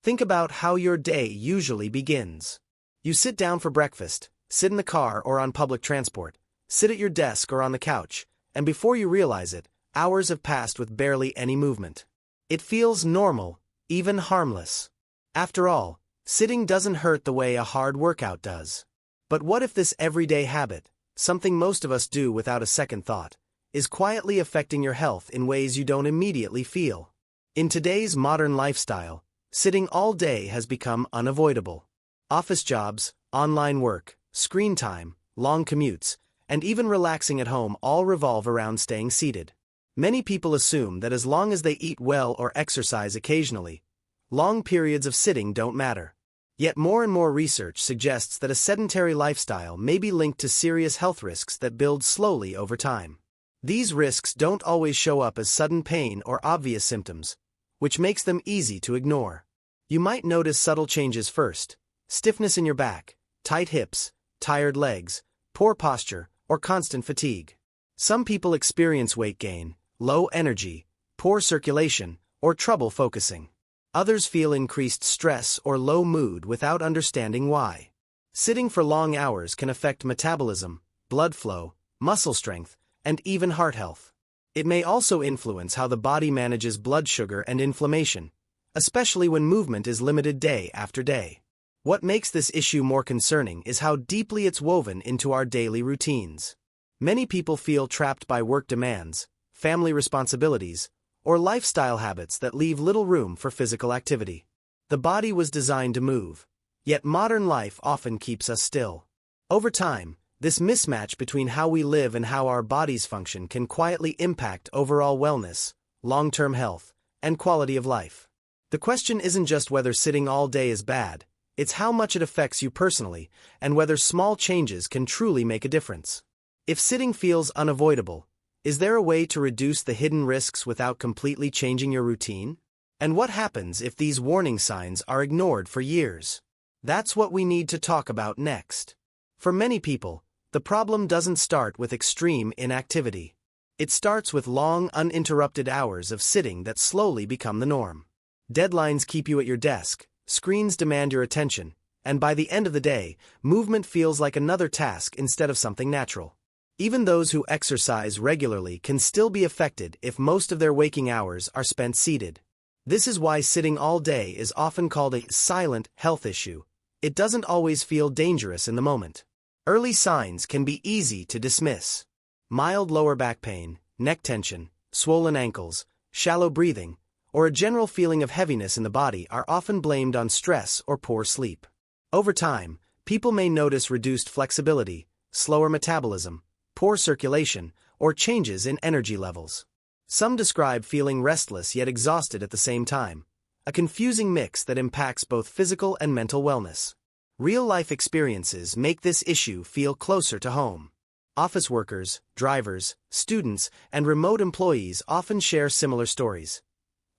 Think about how your day usually begins. You sit down for breakfast, sit in the car or on public transport, sit at your desk or on the couch, and before you realize it, hours have passed with barely any movement. It feels normal, even harmless. After all, sitting doesn't hurt the way a hard workout does. But what if this everyday habit, something most of us do without a second thought, is quietly affecting your health in ways you don't immediately feel? In today's modern lifestyle, sitting all day has become unavoidable. Office jobs, online work, screen time, long commutes, and even relaxing at home all revolve around staying seated. Many people assume that as long as they eat well or exercise occasionally, long periods of sitting don't matter. Yet more and more research suggests that a sedentary lifestyle may be linked to serious health risks that build slowly over time. These risks don't always show up as sudden pain or obvious symptoms, which makes them easy to ignore. You might notice subtle changes first: stiffness in your back, tight hips, tired legs, poor posture, or constant fatigue. Some people experience weight gain, low energy, poor circulation, or trouble focusing. Others feel increased stress or low mood without understanding why. Sitting for long hours can affect metabolism, blood flow, muscle strength, and even heart health. It may also influence how the body manages blood sugar and inflammation, especially when movement is limited day after day. What makes this issue more concerning is how deeply it's woven into our daily routines. Many people feel trapped by work demands, family responsibilities, or lifestyle habits that leave little room for physical activity. The body was designed to move, yet modern life often keeps us still. Over time, this mismatch between how we live and how our bodies function can quietly impact overall wellness, long-term health, and quality of life. The question isn't just whether sitting all day is bad, it's how much it affects you personally, and whether small changes can truly make a difference. If sitting feels unavoidable, is there a way to reduce the hidden risks without completely changing your routine? And what happens if these warning signs are ignored for years? That's what we need to talk about next. For many people, the problem doesn't start with extreme inactivity. It starts with long, uninterrupted hours of sitting that slowly become the norm. Deadlines keep you at your desk, screens demand your attention, and by the end of the day, movement feels like another task instead of something natural. Even those who exercise regularly can still be affected if most of their waking hours are spent seated. This is why sitting all day is often called a silent health issue. It doesn't always feel dangerous in the moment. Early signs can be easy to dismiss. Mild lower back pain, neck tension, swollen ankles, shallow breathing, or a general feeling of heaviness in the body are often blamed on stress or poor sleep. Over time, people may notice reduced flexibility, slower metabolism, poor circulation, or changes in energy levels. Some describe feeling restless yet exhausted at the same time, a confusing mix that impacts both physical and mental wellness. Real-life experiences make this issue feel closer to home. Office workers, drivers, students, and remote employees often share similar stories.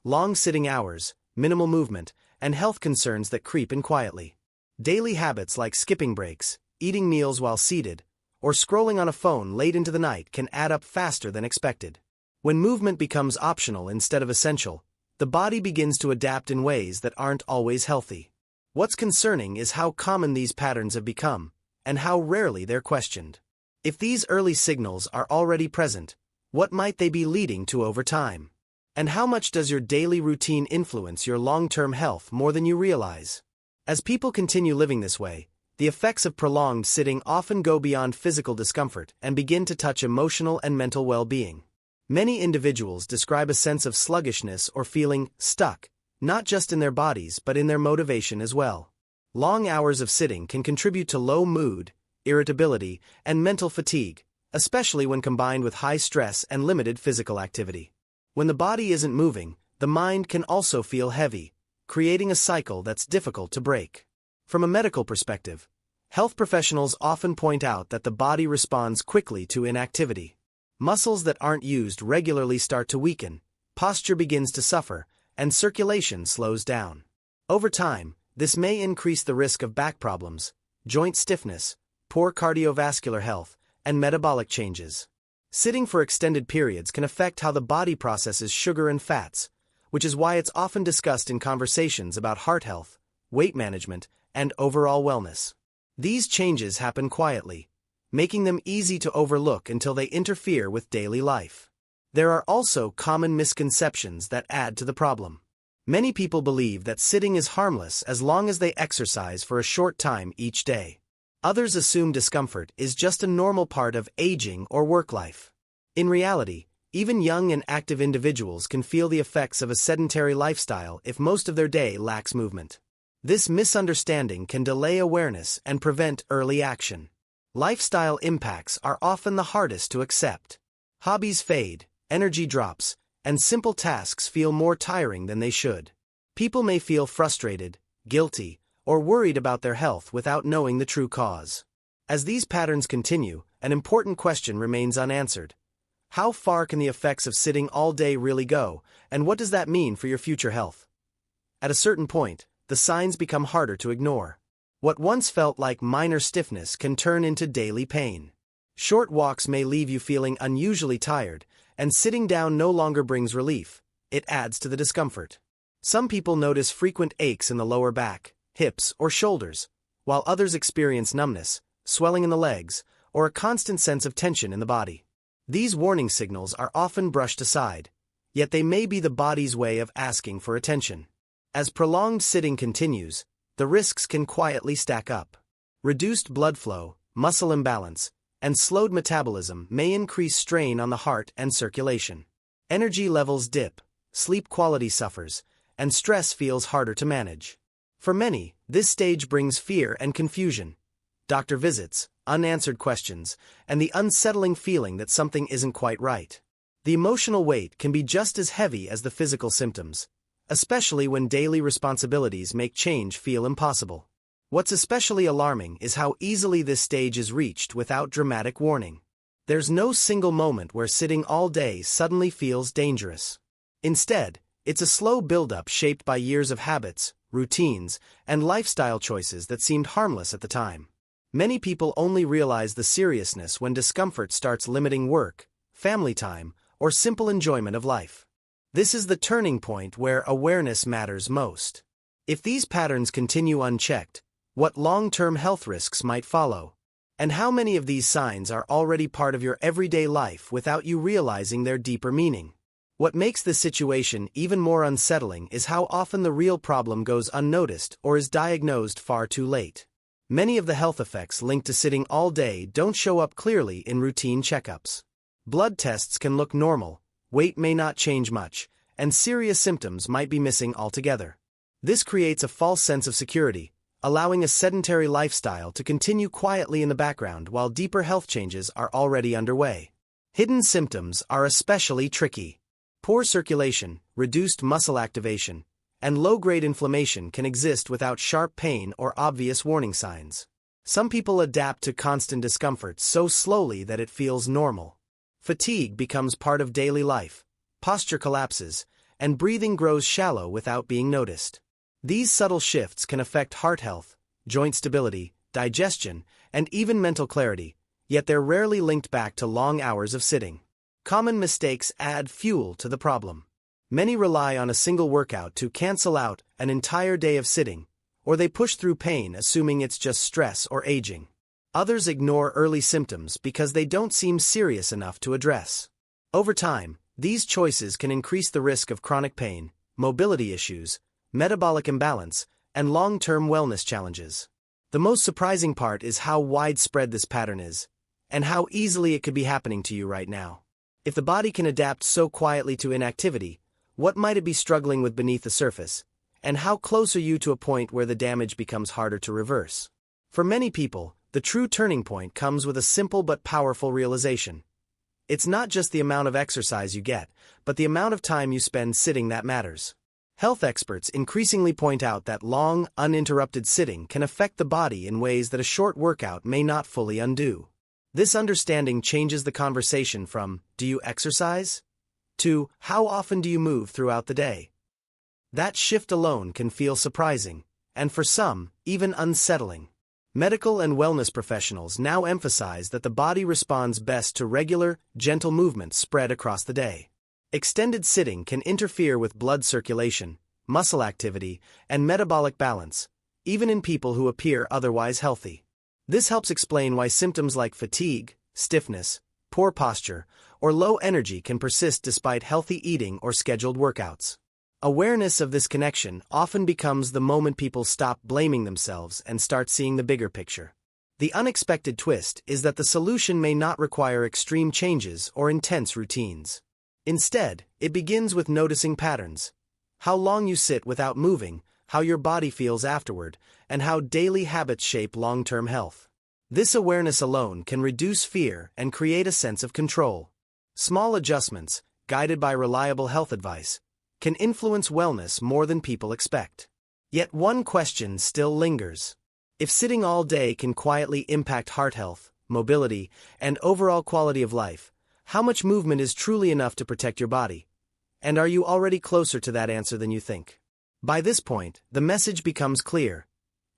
Long sitting hours, minimal movement, and health concerns that creep in quietly. Daily habits like skipping breaks, eating meals while seated, or scrolling on a phone late into the night can add up faster than expected. When movement becomes optional instead of essential, the body begins to adapt in ways that aren't always healthy. What's concerning is how common these patterns have become, and how rarely they're questioned. If these early signals are already present, what might they be leading to over time? And how much does your daily routine influence your long-term health more than you realize? As people continue living this way, the effects of prolonged sitting often go beyond physical discomfort and begin to touch emotional and mental well-being. Many individuals describe a sense of sluggishness or feeling stuck, not just in their bodies but in their motivation as well. Long hours of sitting can contribute to low mood, irritability, and mental fatigue, especially when combined with high stress and limited physical activity. When the body isn't moving, the mind can also feel heavy, creating a cycle that's difficult to break. From a medical perspective, health professionals often point out that the body responds quickly to inactivity. Muscles that aren't used regularly start to weaken, posture begins to suffer, and circulation slows down. Over time, this may increase the risk of back problems, joint stiffness, poor cardiovascular health, and metabolic changes. Sitting for extended periods can affect how the body processes sugar and fats, which is why it's often discussed in conversations about heart health, weight management, and overall wellness. These changes happen quietly, making them easy to overlook until they interfere with daily life. There are also common misconceptions that add to the problem. Many people believe that sitting is harmless as long as they exercise for a short time each day. Others assume discomfort is just a normal part of aging or work life. In reality, even young and active individuals can feel the effects of a sedentary lifestyle if most of their day lacks movement. This misunderstanding can delay awareness and prevent early action. Lifestyle impacts are often the hardest to accept. Hobbies fade, energy drops, and simple tasks feel more tiring than they should. People may feel frustrated, guilty, or worried about their health without knowing the true cause. As these patterns continue, an important question remains unanswered. How far can the effects of sitting all day really go, and what does that mean for your future health? At a certain point, the signs become harder to ignore. What once felt like minor stiffness can turn into daily pain. Short walks may leave you feeling unusually tired, and sitting down no longer brings relief. It adds to the discomfort. Some people notice frequent aches in the lower back, hips, or shoulders, while others experience numbness, swelling in the legs, or a constant sense of tension in the body. These warning signals are often brushed aside, yet they may be the body's way of asking for attention. As prolonged sitting continues, the risks can quietly stack up. Reduced blood flow, muscle imbalance, and slowed metabolism may increase strain on the heart and circulation. Energy levels dip, sleep quality suffers, and stress feels harder to manage. For many, this stage brings fear and confusion. Doctor visits, unanswered questions, and the unsettling feeling that something isn't quite right. The emotional weight can be just as heavy as the physical symptoms, especially when daily responsibilities make change feel impossible. What's especially alarming is how easily this stage is reached without dramatic warning. There's no single moment where sitting all day suddenly feels dangerous. Instead, it's a slow buildup shaped by years of habits, routines, and lifestyle choices that seemed harmless at the time. Many people only realize the seriousness when discomfort starts limiting work, family time, or simple enjoyment of life. This is the turning point where awareness matters most. If these patterns continue unchecked, what long-term health risks might follow? And how many of these signs are already part of your everyday life without you realizing their deeper meaning? What makes this situation even more unsettling is how often the real problem goes unnoticed or is diagnosed far too late. Many of the health effects linked to sitting all day don't show up clearly in routine checkups. Blood tests can look normal, weight may not change much, and serious symptoms might be missing altogether. This creates a false sense of security, allowing a sedentary lifestyle to continue quietly in the background while deeper health changes are already underway. Hidden symptoms are especially tricky. Poor circulation, reduced muscle activation, and low-grade inflammation can exist without sharp pain or obvious warning signs. Some people adapt to constant discomfort so slowly that it feels normal. Fatigue becomes part of daily life, posture collapses, and breathing grows shallow without being noticed. These subtle shifts can affect heart health, joint stability, digestion, and even mental clarity, yet they're rarely linked back to long hours of sitting. Common mistakes add fuel to the problem. Many rely on a single workout to cancel out an entire day of sitting, or they push through pain assuming it's just stress or aging. Others ignore early symptoms because they don't seem serious enough to address. Over time, these choices can increase the risk of chronic pain, mobility issues, metabolic imbalance, and long-term wellness challenges. The most surprising part is how widespread this pattern is, and how easily it could be happening to you right now. If the body can adapt so quietly to inactivity, what might it be struggling with beneath the surface, and how close are you to a point where the damage becomes harder to reverse? For many people, the true turning point comes with a simple but powerful realization. It's not just the amount of exercise you get, but the amount of time you spend sitting that matters. Health experts increasingly point out that long, uninterrupted sitting can affect the body in ways that a short workout may not fully undo. This understanding changes the conversation from, "Do you exercise?" to, "How often do you move throughout the day?" That shift alone can feel surprising, and for some, even unsettling. Medical and wellness professionals now emphasize that the body responds best to regular, gentle movements spread across the day. Extended sitting can interfere with blood circulation, muscle activity, and metabolic balance, even in people who appear otherwise healthy. This helps explain why symptoms like fatigue, stiffness, poor posture, or low energy can persist despite healthy eating or scheduled workouts. Awareness of this connection often becomes the moment people stop blaming themselves and start seeing the bigger picture. The unexpected twist is that the solution may not require extreme changes or intense routines. Instead, it begins with noticing patterns: how long you sit without moving, how your body feels afterward, and how daily habits shape long-term health. This awareness alone can reduce fear and create a sense of control. Small adjustments, guided by reliable health advice, can influence wellness more than people expect. Yet one question still lingers. If sitting all day can quietly impact heart health, mobility, and overall quality of life, how much movement is truly enough to protect your body? And are you already closer to that answer than you think? By this point, the message becomes clear.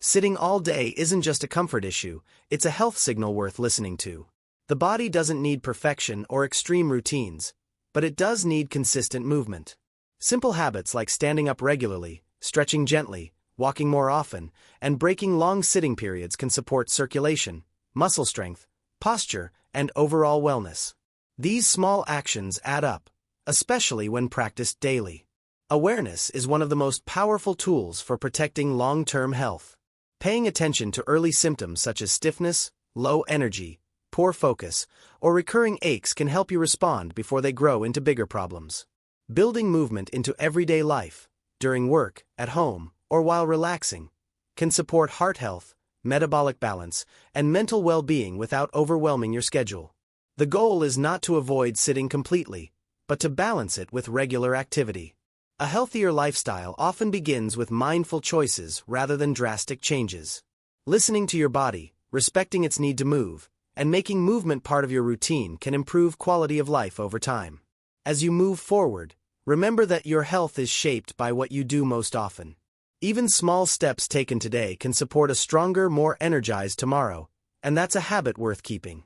Sitting all day isn't just a comfort issue, it's a health signal worth listening to. The body doesn't need perfection or extreme routines, but it does need consistent movement. Simple habits like standing up regularly, stretching gently, walking more often, and breaking long sitting periods can support circulation, muscle strength, posture, and overall wellness. These small actions add up, especially when practiced daily. Awareness is one of the most powerful tools for protecting long-term health. Paying attention to early symptoms such as stiffness, low energy, poor focus, or recurring aches can help you respond before they grow into bigger problems. Building movement into everyday life, during work, at home, or while relaxing, can support heart health, metabolic balance, and mental well-being without overwhelming your schedule. The goal is not to avoid sitting completely, but to balance it with regular activity. A healthier lifestyle often begins with mindful choices rather than drastic changes. Listening to your body, respecting its need to move, and making movement part of your routine can improve quality of life over time. As you move forward, remember that your health is shaped by what you do most often. Even small steps taken today can support a stronger, more energized tomorrow, and that's a habit worth keeping.